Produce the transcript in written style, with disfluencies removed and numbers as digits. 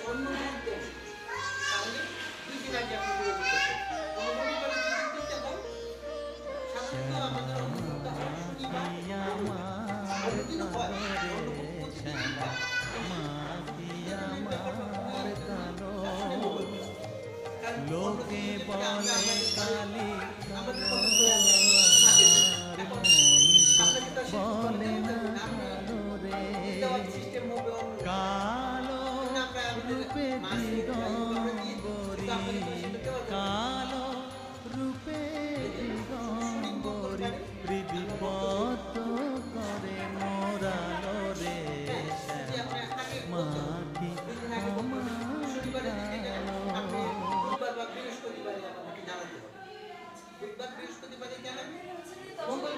অন্য দিন তাহলে 2 দিন আগে আপনি যোগাযোগ করবেন। কোনো রবিবারে যদি দিতে হয় সাধারণত আমাদের অনুরোধটা হয় শনিবার অন্যদিনও হয় অন্য প্রতিদিন হয় প্রতিদিনের ব্যাপারটা হয় আসলে মঙ্গলবার কারণ অন্য দিনের ক্ষেত্রে আমরা আমাদের কথা প্রয়াস থাকে না এখন আপনাকে তো আসলে করে দেওয়া যাবে না আমরা দেওয়ার সিস্টেম হবে অন্য আমরা আমাদের মাসিক বা এইভাবে দিয়ে দিই কিন্তু আপনাকে তো সেটা দেওয়া যাবে না